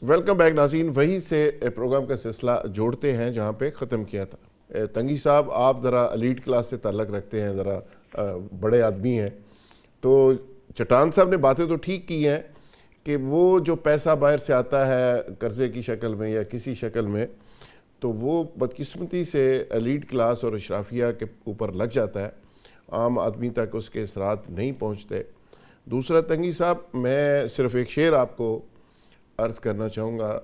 Welcome back ناظرین، وہی سے پروگرام کا سلسلہ جوڑتے ہیں جہاں پہ ختم کیا تھا۔ تنگی صاحب، آپ ذرا ایلیٹ کلاس سے تعلق رکھتے ہیں، ذرا بڑے آدمی ہیں، تو چٹان صاحب نے باتیں تو ٹھیک کی ہیں کہ وہ جو پیسہ باہر سے آتا ہے قرضے کی شکل میں یا کسی شکل میں، تو وہ بدقسمتی سے ایلیٹ کلاس اور اشرافیہ کے اوپر لگ جاتا ہے، عام آدمی تک اس کے اثرات نہیں پہنچتے۔ دوسرا تنگی صاحب، میں صرف ایک شعر آپ کو عرض کرنا چاہوں گا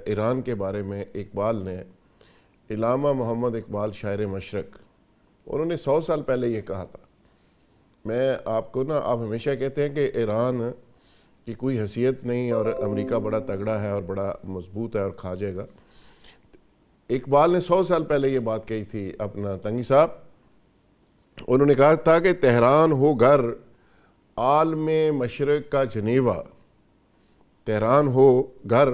ایران کے بارے میں۔ اقبال نے، علامہ محمد اقبال شاعر مشرق، انہوں نے 100 سال پہلے یہ کہا تھا۔ میں آپ کو آپ ہمیشہ کہتے ہیں کہ ایران کی کوئی حیثیت نہیں اور امریکہ بڑا تگڑا ہے اور بڑا مضبوط ہے اور کھا جائے گا۔ اقبال نے 100 سال پہلے یہ بات کہی تھی اپنا تنگی صاحب، انہوں نے کہا تھا کہ تہران ہو گھر عالم مشرق کا جنیوا، تہران ہو گھر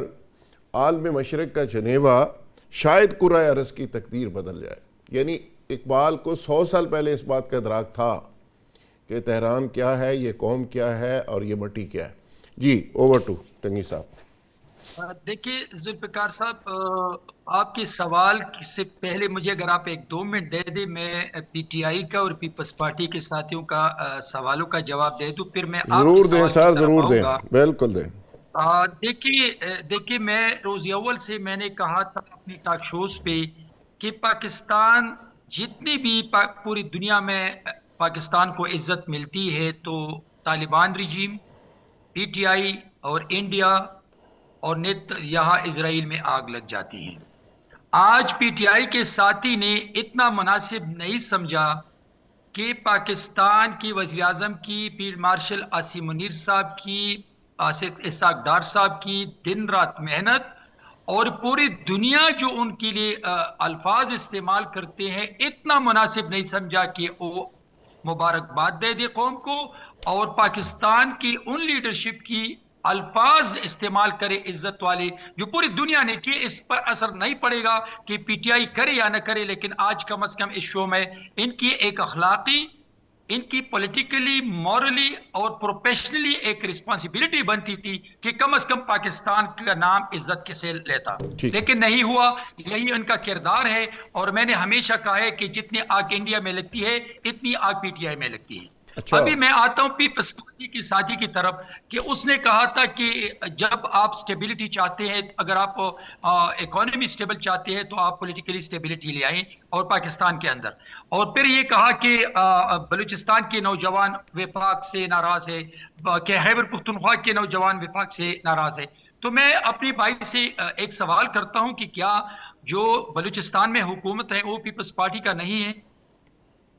عالم مشرق کا جنیوا، شاید کرۂ ارض کی تقدیر بدل جائے۔ یعنی اقبال کو 100 سال پہلے اس بات کا ادراک تھا کہ تہران کیا ہے، یہ قوم کیا ہے اور یہ مٹی کیا ہے۔ جی، اوور ٹو تنگی صاحب۔ دیکھیے ذوالفقار صاحب، آپ کے سوال سے پہلے مجھے اگر آپ 1-2 منٹ دے دیں، میں پی ٹی آئی کا اور پیپلز پارٹی کے ساتھیوں کا سوالوں کا جواب دے دوں، پھر میں آپ کے ضرور دیں سوال کی سر، طرف ضرور آؤں دیں، گا۔ بالکل دیں۔ دیکھیے میں روز اول سے میں نے کہا تھا اپنی ٹاک شوز پہ کہ پاکستان جتنی بھی پوری دنیا میں پاکستان کو عزت ملتی ہے تو طالبان رجیم، پی ٹی آئی اور انڈیا اور نیت یہاں اسرائیل میں آگ لگ جاتی ہے۔ آج پی ٹی آئی کے ساتھی نے اتنا مناسب نہیں سمجھا کہ پاکستان کی وزیر اعظم کی، فیلڈ مارشل عاصم منیر صاحب کی، آصف اسحاق ڈار صاحب کی دن رات محنت اور پوری دنیا جو ان کے لیے الفاظ استعمال کرتے ہیں، اتنا مناسب نہیں سمجھا کہ وہ مبارکباد دے دے قوم کو اور پاکستان کی ان لیڈرشپ کی الفاظ استعمال کرے عزت والے جو پوری دنیا نے کیے۔ اس پر اثر نہیں پڑے گا کہ پی ٹی آئی کرے یا نہ کرے، لیکن آج کم از کم اس شو میں ان کی ایک اخلاقی، ان کی پولیٹیکلی، مورلی اور پروفیشنلی ایک رسپانسبلٹی بنتی تھی کہ کم از کم پاکستان کا نام عزت کے سے لیتا، ٹھیک۔ لیکن نہیں ہوا۔ یہی ان کا کردار ہے، اور میں نے ہمیشہ کہا ہے کہ جتنی آگ انڈیا میں لگتی ہے اتنی آگ پی ٹی آئی میں لگتی ہے۔ اچھا، ابھی میں آتا ہوں پیپلز پارٹی کی ساتھی کی طرف کہ اس نے کہا تھا کہ جب آپ سٹیبلٹی چاہتے ہیں، اگر آپ اکانومی سٹیبل چاہتے ہیں تو آپ پولیٹیکلی سٹیبلٹی لے آئیں اور پاکستان کے اندر، اور پھر یہ کہا کہ بلوچستان کے نوجوان وفاق سے ناراض ہے، کہ خیبر پختونخوا کے نوجوان وفاق سے ناراض ہے۔ تو میں اپنی بھائی سے ایک سوال کرتا ہوں کہ کیا جو بلوچستان میں حکومت ہے وہ پیپلز پارٹی کا نہیں ہے؟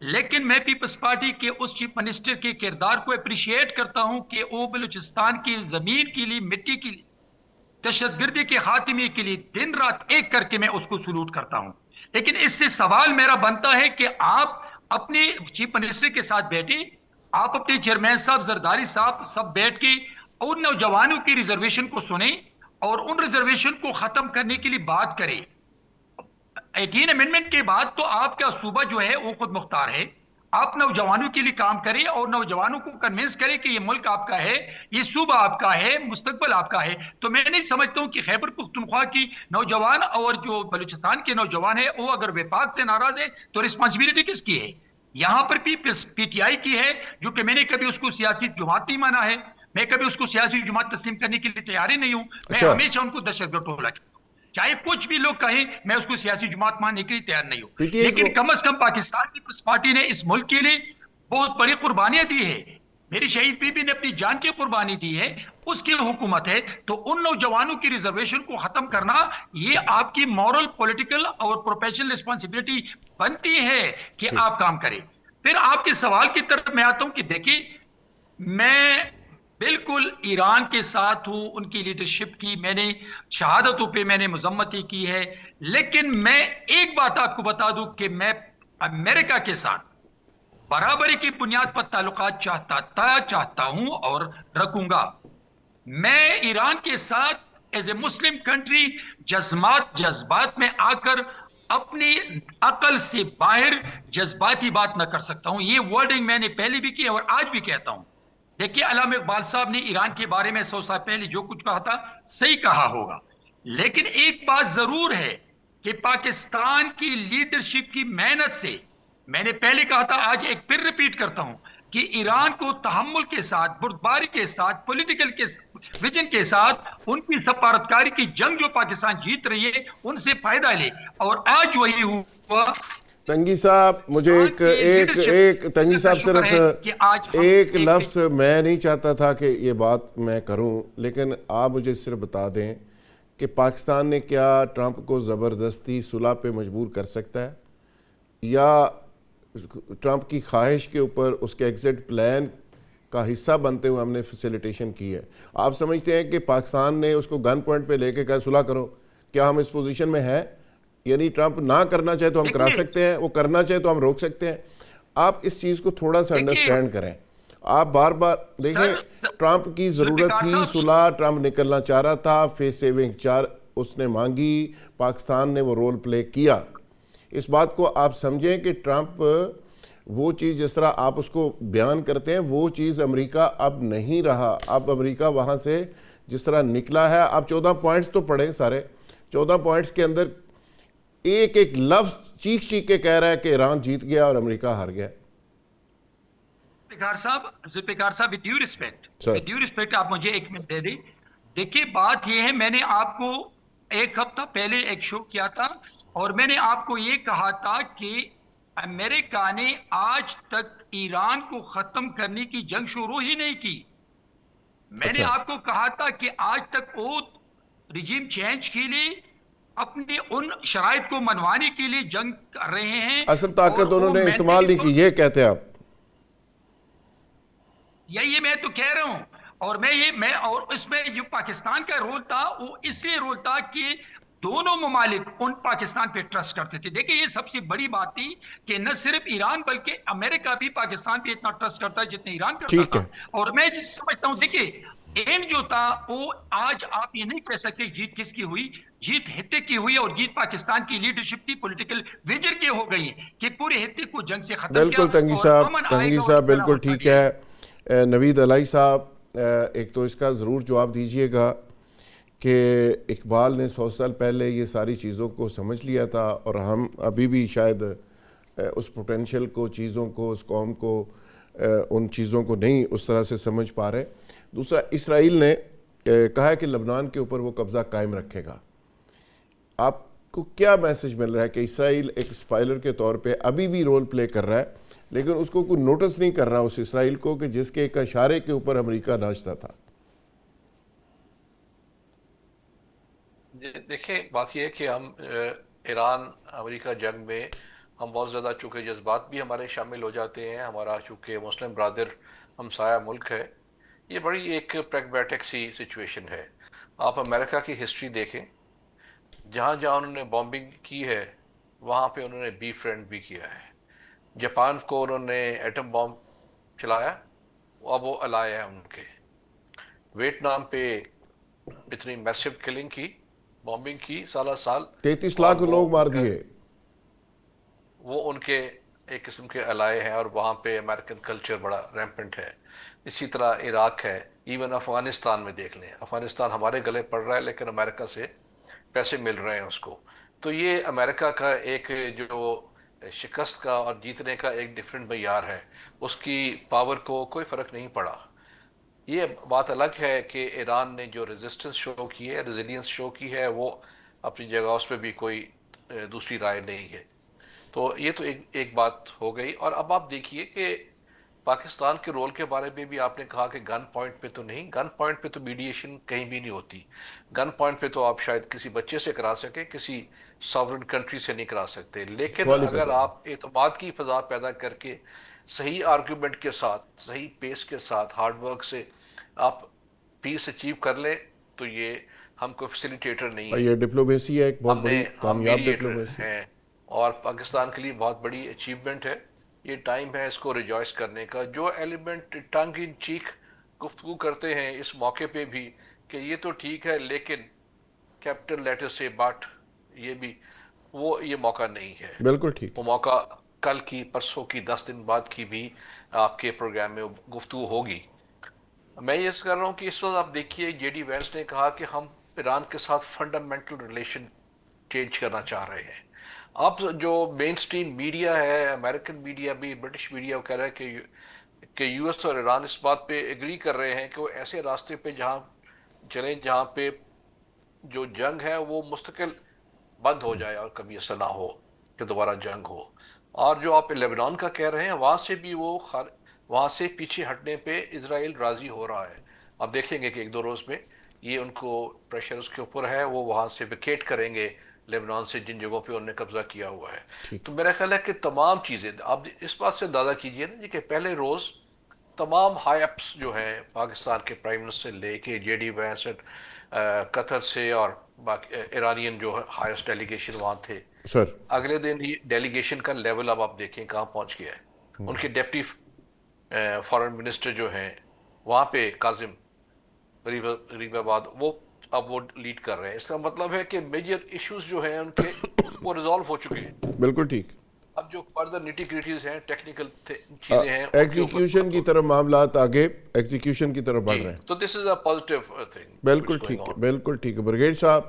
لیکن میں پیپلز پارٹی کے اس چیف منسٹر کے کردار کو اپریشیٹ کرتا ہوں کہ وہ بلوچستان کی زمین کے لیے، مٹی کے لیے، دہشت گردی کے خاتمے کے لیے دن رات ایک کر کے میں اس کو سلوٹ کرتا ہوں۔ لیکن اس سے سوال میرا بنتا ہے کہ آپ اپنے چیف منسٹر کے ساتھ بیٹھیں، آپ اپنے چیئرمین صاحب زرداری صاحب سب بیٹھ کے ان نوجوانوں کی ریزرویشن کو سنیں اور ان ریزرویشن کو ختم کرنے کے لیے بات کریں۔ 18 امینڈمنٹ کے بعد تو آپ کا صوبہ جو ہے وہ خود مختار ہے، آپ نوجوانوں کے لیے کام کریں اور نوجوانوں کو کنونس کریں کہ یہ ملک آپ کا ہے، یہ صوبہ آپ کا ہے، مستقبل آپ کا ہے۔ تو میں نہیں سمجھتا ہوں کہ خیبر پختونخوا کی نوجوان اور جو بلوچستان کے نوجوان ہے وہ اگر وفاق سے ناراض ہے تو رسپانسبلٹی کس کی ہے؟ یہاں پر پی ٹی آئی کی ہے، جو کہ میں نے کبھی اس کو سیاسی جماعت نہیں مانا ہے، میں کبھی اس کو سیاسی جماعت تسلیم کرنے کے لیے تیار ہی نہیں ہوں، میں اچھا، ہمیشہ ان کو دہشت گرد ٹولہ کہتا ہوں، چاہے کچھ بھی لوگ کہیں، میں اس کو سیاسی جماعت ماننے کے لیے تیار نہیں پی ہوں۔ ٹی آئی کو لیکن کم از کم پاکستان پیپلز پارٹی نے اس ملک کے لیے بہت بڑی قربانیاں دی ہے، میری شہید بی بی نے اپنی جان کی قربانی دی ہے، اس کی حکومت ہے، تو ان نوجوانوں کی ریزرویشن کو ختم کرنا یہ آپ کی مورل، پولیٹیکل اور پروفیشنل رسپانسبلٹی بنتی ہے کہ ٹھیک۔ آپ کام کریں۔ پھر آپ کے سوال کی طرف میں آتا ہوں کہ دیکھیے، میں بالکل ایران کے ساتھ ہوں، ان کی لیڈرشپ کی میں نے شہادتوں پہ میں نے مذمتی کی ہے، لیکن میں ایک بات آپ کو بتا دوں کہ میں امریکہ کے ساتھ برابری کی بنیاد پر تعلقات چاہتا ہوں اور رکھوں گا۔ میں ایران کے ساتھ ایز اے مسلم کنٹری جذبات میں آ کر اپنی عقل سے باہر جذباتی بات نہ کر سکتا ہوں۔ یہ ورڈنگ میں نے پہلے بھی کی اور آج بھی کہتا ہوں۔ دیکھیے علامہ اقبال صاحب نے ایران کے بارے میں 100 سال پہلے جو کچھ کہا تھا صحیح کہا ہوگا، لیکن ایک بات ضرور ہے کہ پاکستان کی لیڈرشپ کی محنت سے، میں نے پہلے کہا تھا آج ایک پھر ریپیٹ کرتا ہوں، کہ ایران کو تحمل کے ساتھ، بردباری کے ساتھ، پولیٹیکل کے ویژن کے ساتھ ان کی سفارتکاری کی جنگ جو پاکستان جیت رہی ہے ان سے فائدہ لے، اور آج وہی ہوا۔ تنگی صاحب مجھے ایران ایک کی ایک ایک لیڈرشپ تنگی کا صاحب شکر صرف ہے کہ آج ہم ایک ایک لفظ میں نہیں چاہتا تھا کہ یہ بات میں کروں، لیکن آپ مجھے صرف بتا دیں کہ پاکستان نے کیا ٹرمپ کو زبردستی صلح پہ مجبور کر سکتا ہے، یا ٹرمپ کی خواہش کے اوپر اس کے ایگزٹ پلان کا حصہ بنتے ہوئے ہم نے فیسیلیٹیشن کی ہے؟ آپ سمجھتے ہیں کہ پاکستان نے اس کو گن پوائنٹ پہ لے کے کہا صلح کرو؟ کیا ہم اس پوزیشن میں ہیں؟ یعنی ٹرمپ نہ کرنا چاہے تو ہم کرا سکتے ہیں، وہ کرنا چاہے تو ہم روک سکتے ہیں؟ آپ اس چیز کو تھوڑا سا دیکھیے انڈرسٹینڈ کریں۔ آپ بار بار دیکھیں، ٹرمپ کی ضرورت ذوالفقار تھی صاحب، صلح، ٹرمپ نکلنا چاہ رہا تھا، فیس سیونگ اس نے مانگی، پاکستان نے وہ رول پلے کیا۔ اس بات کو آپ سمجھیں کہ ٹرمپ وہ چیز جس طرح آپ اس کو بیان کرتے ہیں وہ چیز امریکہ اب نہیں رہا۔ اب امریکہ وہاں سے جس طرح نکلا ہے، آپ 14 پوائنٹس تو پڑھیں، سارے 14 پوائنٹس کے اندر ایک ایک لفظ چیخ چیخ کے کہہ رہا ہے کہ ایران جیت گیا اور امریکہ ہار گیا۔ ذوالفقار صاحب سر ود ڈیو ریسپیکٹ آپ مجھے ایک منٹ دے دیں۔ دیکھیے بات یہ ہے، میں نے آپ کو ایک ہفتہ پہلے ایک شو کیا تھا اور میں نے آپ کو یہ کہا تھا کہ امریکہ نے آج تک ایران کو ختم کرنے کی جنگ شروع ہی نہیں کی۔ میں نے اچھا، آپ کو کہا تھا کہ آج تک وہ رجیم چینج کے لیے، اپنے ان شرائط کو منوانے کے لیے جنگ کر رہے ہیں، اصل اور طاقت انہوں وہ نے استعمال مینٹلی، نہیں کی، یہ کہتے ہیں آپ؟ یہی میں تو کہہ رہا ہوں۔ اور اور اس میں جو پاکستان کا رول تھا وہ اس لیے رول تھا کہ دونوں ممالک ان پاکستان پہ ٹرسٹ کرتے تھے۔ دیکھیں یہ سب سے بڑی بات تھی کہ نہ صرف ایران بلکہ امریکہ بھی پاکستان پہ اتنا ٹرسٹ کرتا ہے جتنے ایران کرتا ٹھیک تھا۔ ہے، اور میں سمجھتا ہوں، دیکھیں اینڈ جو تھا وہ، آج آپ یہ نہیں کہہ سکتے جیت کس کی ہوئی، جیت ہتے کی ہوئی، اور جیت پاکستان کی لیڈرشپ کی پولیٹیکل ویژن کی ہو گئی کہ پورے ہتے کو جنگ سے ختم کیا بالکل تنگی اور صاحب، امن آئے تنگی گا اور صاحب اصطلاح بالکل ہوتا ٹھیک جائے ہے۔ گا۔ نوید علائی صاحب، ایک تو اس کا ضرور جواب دیجئے گا کہ اقبال نے 100 سال پہلے یہ ساری چیزوں کو سمجھ لیا تھا، اور ہم ابھی بھی شاید اس پوٹینشل کو، چیزوں کو، اس قوم کو، ان چیزوں کو نہیں اس طرح سے سمجھ پا رہے۔ دوسرا، اسرائیل نے کہا ہے کہ لبنان کے اوپر وہ قبضہ قائم رکھے گا۔ آپ کو کیا میسج مل رہا ہے کہ اسرائیل ایک اسپائلر کے طور پہ ابھی بھی رول پلے کر رہا ہے، لیکن اس کو کوئی نوٹس نہیں کر رہا اس اسرائیل کو کہ جس کے ایک اشارے کے اوپر امریکہ ناچتا تھا؟ دیکھیں بات یہ ہے کہ ہم ایران امریکہ جنگ میں ہم بہت زیادہ چونکہ جذبات بھی ہمارے شامل ہو جاتے ہیں، ہمارا چونکہ مسلم برادر ہمسایہ ملک ہے، یہ بڑی ایک پریگمیٹک سی سچویشن ہے۔ آپ امریکہ کی ہسٹری دیکھیں، جہاں جہاں انہوں نے بامبنگ کی ہے وہاں پہ انہوں نے بی فرینڈ بھی کیا ہے۔ جاپان کو انہوں نے ایٹم بام چلایا، اب وہ الائے ہیں ان کے۔ ویتنام پہ اتنی میسو کلنگ کی، بامبنگ کی سالہ سال، 33 اور لاکھ لوگ مار دیے۔ وہ ان کے ایک قسم کے الائے ہیں، اور وہاں پہ امریکن کلچر بڑا ریمپنٹ ہے۔ اسی طرح عراق ہے، ایون افغانستان میں دیکھ لیں، افغانستان ہمارے گلے پڑ رہا ہے لیکن امریکہ سے پیسے مل رہے ہیں اس کو۔ تو یہ امریکہ کا ایک جو شکست کا اور جیتنے کا ایک ڈیفرنٹ معیار ہے، اس کی پاور کو کوئی فرق نہیں پڑا۔ یہ بات الگ ہے کہ ایران نے جو ریزسٹنس شو کی ہے، ریزیلینس شو کی ہے، وہ اپنی جگہ اس پہ بھی کوئی دوسری رائے نہیں ہے۔ تو یہ تو ایک بات ہو گئی۔ اور اب آپ دیکھیے کہ پاکستان کے رول کے بارے میں بھی آپ نے کہا کہ گن پوائنٹ پہ تو نہیں، گن پوائنٹ پہ تو میڈیشن کہیں بھی نہیں ہوتی۔ گن پوائنٹ پہ تو آپ شاید کسی بچے سے کرا سکیں، کسی ساورن کنٹری سے نہیں کرا سکتے، لیکن سوال ہی اگر پیدا ہے۔ آپ اعتماد کی فضا پیدا کر کے صحیح آرگومنٹ کے ساتھ، صحیح پیس کے ساتھ، ہارڈ ورک سے آپ پیس اچیو کر لیں، تو یہ ہم کوئی فیسیلیٹیٹر نہیں ہیں، یہ ڈپلومیسی ہے، ایک بہت بڑی ہم کامیاب میڈیٹر ڈپلومیسی۔ ہیں۔ اور پاکستان کے لیے بہت بڑی اچیومنٹ ہے، یہ ٹائم ہے اس کو ریجوائس کرنے کا۔ جو ایلیمنٹ ٹنگ ان چیک گفتگو کرتے ہیں اس موقع پہ بھی کہ یہ تو ٹھیک ہے لیکن کیپٹن لیٹر سے بٹ، یہ بھی یہ موقع نہیں ہے۔ بالکل ٹھیک وہ ہے۔ موقع کل کی، پرسوں کی، 10 دن بعد کی بھی آپ کے پروگرام میں گفتگو ہوگی۔ میں یہ کر رہا ہوں کہ اس وقت آپ دیکھیے جے ڈی وینس نے کہا کہ ہم ایران کے ساتھ فنڈامنٹل ریلیشن چینج کرنا چاہ رہے ہیں. اب جو مین سٹریم میڈیا ہے، امریکن میڈیا بھی، برٹش میڈیا، وہ کہہ رہا ہے کہ یو ایس اور ایران اس بات پہ ایگری کر رہے ہیں کہ وہ ایسے راستے پہ جہاں چلیں جہاں پہ جو جنگ ہے وہ مستقل بند ہو جائے اور کبھی ایسا نہ ہو کہ دوبارہ جنگ ہو. اور جو آپ لیبنان کا کہہ رہے ہیں، وہاں سے بھی وہاں سے پیچھے ہٹنے پہ اسرائیل راضی ہو رہا ہے. آپ دیکھیں گے کہ ایک دو روز میں یہ ان کو پریشر اس کے اوپر ہے، وہ وہاں سے ویکیٹ کریں گے لیبنان سے جن جگہوں پہ انہوں نے قبضہ کیا ہوا ہے. ٹھیک. تو میرا خیال ہے کہ تمام چیزیں آپ اس بات سے اندازہ کیجئے نا جی کہ پہلے روز تمام ہائی اپس جو ہیں پاکستان کے پرائم منسٹر سے لے کے جے ڈی وینس قطر سے اور باقی ایرانین جو ہائیسٹ ڈیلیگیشن وہاں تھے، سر. اگلے دن ہی ڈیلیگیشن کا لیول اب آپ دیکھیں کہاں پہنچ گیا ہے. ان کے ڈپٹی فارن منسٹر جو ہیں وہاں پہ کاظم غریب آباد، اب وہ لیڈ کر رہے ہیں. اس کا مطلب ہے کہ میجر ایشوز جو ہیں ان کے وہ ریزالو ہو چکے ہیں. بالکل ٹھیک. اب جو فردر نیٹی گریٹیز ہیں، ٹیکنیکل چیزیں ہیں، ان کے اوپر ایگزیکیوشن کی طرف معاملات آگے ایگزیکیوشن کی طرف بڑھ جی. رہے ہیں. تو دس از اے پازیٹیو تھنگ بالکل ٹھیک ہے، بالکل ٹھیک ہے. برگیڈ صاحب،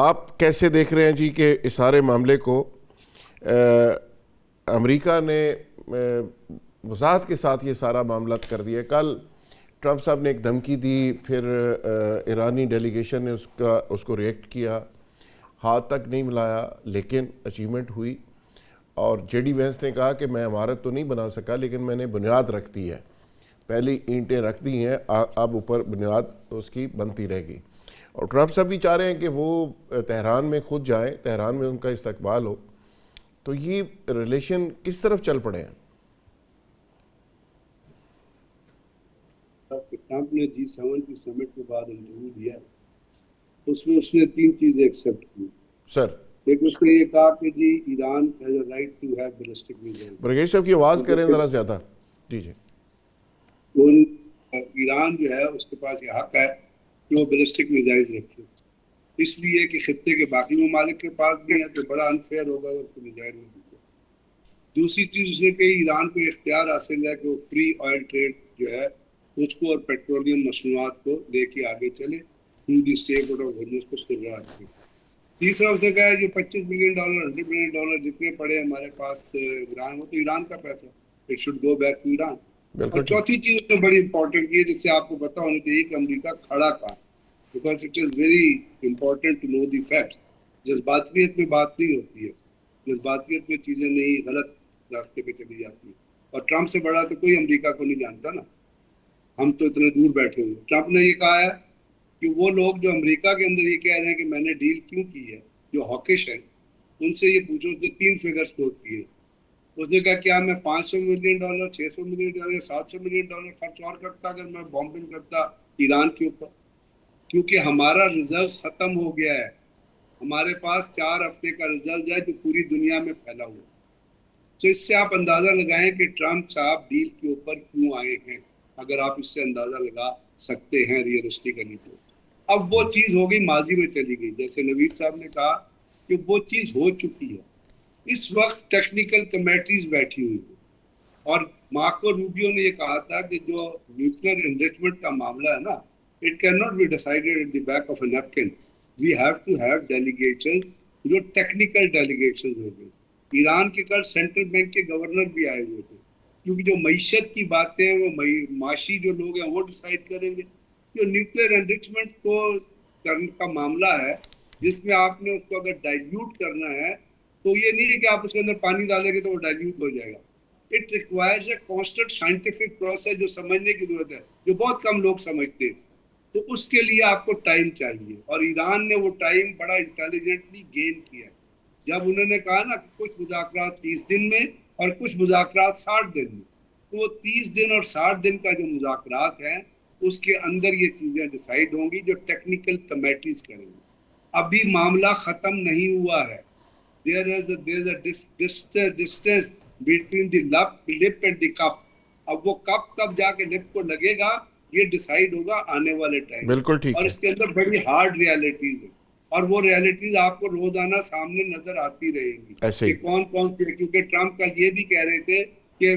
آپ کیسے دیکھ رہے ہیں جی کہ اس سارے معاملے کو امریکہ نے وضاحت کے ساتھ یہ سارا معاملات کر دیا؟ کل ٹرمپ صاحب نے ایک دھمکی دی، پھر ایرانی ڈیلیگیشن نے اس کو ریئیکٹ کیا، ہاتھ تک نہیں ملایا، لیکن اچیومنٹ ہوئی. اور جے ڈی وینس نے کہا کہ میں عمارت تو نہیں بنا سکا لیکن میں نے بنیاد رکھ دی ہے، پہلی اینٹیں رکھ دی ہیں، اب اوپر بنیاد اس کی بنتی رہے گی. اور ٹرمپ صاحب بھی چاہ رہے ہیں کہ وہ تہران میں خود جائیں، تہران میں ان کا استقبال ہو. تو یہ ریلیشن کس طرف چل پڑے ہیں؟ ٹرمپ نے G7 کی سمٹ کے بعد انٹرویو دیا، اس میں اس نے 3 چیزیں ایکسیپٹ کی. سر، ایک اس نے یہ کہا کہ جی Iran has a right to have ballistic missile. Brijesh صاحب کی آواز کریں ذرا زیادہ. جی جی. ایران جو ہے اس کے پاس یہ حق ہے کہ وہ بیلسٹک میزائل رکھے، اس لیے کہ خطے کے باقی ممالک کے پاس بھی ہیں تو بڑا انفیئر ہوگا اگر اس کو میزائل نہیں دے. دوسری چیز اس نے کہ ایران کو اختیار حاصل ہے کہ وہ فری آئل ٹریڈ جو ہے اس کو اور پیٹرولیم مصنوعات کو لے کے آگے چلے، دی اسٹیٹ آف ہارمز کو کھل رہا ہے. تیسرا اس نے کہا ہے جو $25 بلین $100 بلین جتنے پڑے ہمارے پاس ایران، وہ تو ایران کا پیسہ، it should go back to Iran. اور چوتھی چیز اس نے بڑی امپورٹنٹ کی ہے جس سے آپ کو پتا ہونا چاہیے کہ امریکہ کھڑا کہاں، because it is very important to know the facts. جذباتیت میں بات نہیں ہوتی ہے، جذباتیت میں چیزیں نہیں غلط راستے پہ چلی جاتی ہیں. اور ٹرمپ سے بڑا تو کوئی امریکہ کو نہیں جانتا نا، ہم تو اتنے دور بیٹھے ہوئے. ٹرمپ نے یہ کہا ہے کہ وہ لوگ جو امریکہ کے اندر یہ کہہ رہے ہیں کہ میں نے ڈیل کیوں کی ہے، جو ہاکش ہے، ان سے یہ پوچھو. جو 3 فگرز کوٹ کیے، اس نے کہا کیا میں $500 ملین $600 ملین $700 ملین خرچ اور کرتا اگر میں بامبنگ کرتا ایران کے اوپر، کیونکہ ہمارا ریزرو ختم ہو گیا ہے. ہمارے پاس 4 ہفتے کا ریزرو ہے جو پوری دنیا میں پھیلا ہوا. تو اس سے آپ اندازہ لگائیں کہ ٹرمپ صاحب ڈیل کے اوپر کیوں آئے ہیں، اگر آپ اس سے اندازہ لگا سکتے ہیں ریئلسٹکلی. تو اب وہ چیز ہو گئی، ماضی میں چلی گئی. جیسے نوید صاحب نے کہا کہ وہ چیز ہو چکی ہے. اس وقت ٹیکنیکل کمیٹیز بیٹھی ہوئی ہیں، اور مارکو روبیو نے یہ کہا تھا کہ جو نیوکلیر انریچمنٹ کا معاملہ ہے نا، it can not be decided at the back of a napkin. We have to have delegation, جو ٹیکنیکل ڈیلیگیشن ہو گئی. ایران کے کل سینٹرل بینک کے گورنر بھی آئے ہوئے تھے، کیونکہ جو معیشت کی باتیں ہیں وہ معاشی جو لوگ ہیں وہ ڈیسائیڈ کریں گے. جو نیوکلیر انریچمنٹ کو کرنے کا معاملہ ہے، جس میں آپ نے اس کو اگر ڈائلیوٹ کرنا ہے تو یہ نہیں ہے کہ آپ اس کے اندر پانی ڈالیں گے تو وہ ڈائلیوٹ ہو جائے گا. It requires a constant scientific process جو سمجھنے کی ضرورت ہے، جو بہت کم لوگ سمجھتے ہیں. تو اس کے لیے آپ کو ٹائم چاہیے، اور ایران نے وہ ٹائم بڑا انٹیلیجنٹلی گین کیا. جب انہوں نے کہا نا کہ کچھ مذاکرات 30 دن میں اور کچھ مذاکرات 60 دن میں، تو وہ 30 دن اور 60 دن کا جو مذاکرات ہیں اس کے اندر یہ چیزیں ڈیسائیڈ ہوں گی جو ٹیکنیکل کمیٹیز کریں گی. ابھی معاملہ ختم نہیں ہوا ہے. there is a distance between the lip and the cup. اب وہ کب جا کے لپ کو لگے گا یہ ڈیسائیڈ ہوگا آنے والے ٹائم. بالکل ٹھیک ہے. اور اس کے اندر بڑی ہارڈ ریالٹیز ہیں، اور وہ ریالٹیز آپ کو روزانہ سامنے نظر آتی رہیں گی کہ کون سی. کیونکہ ٹرمپ کا یہ بھی کہہ رہے تھے کہ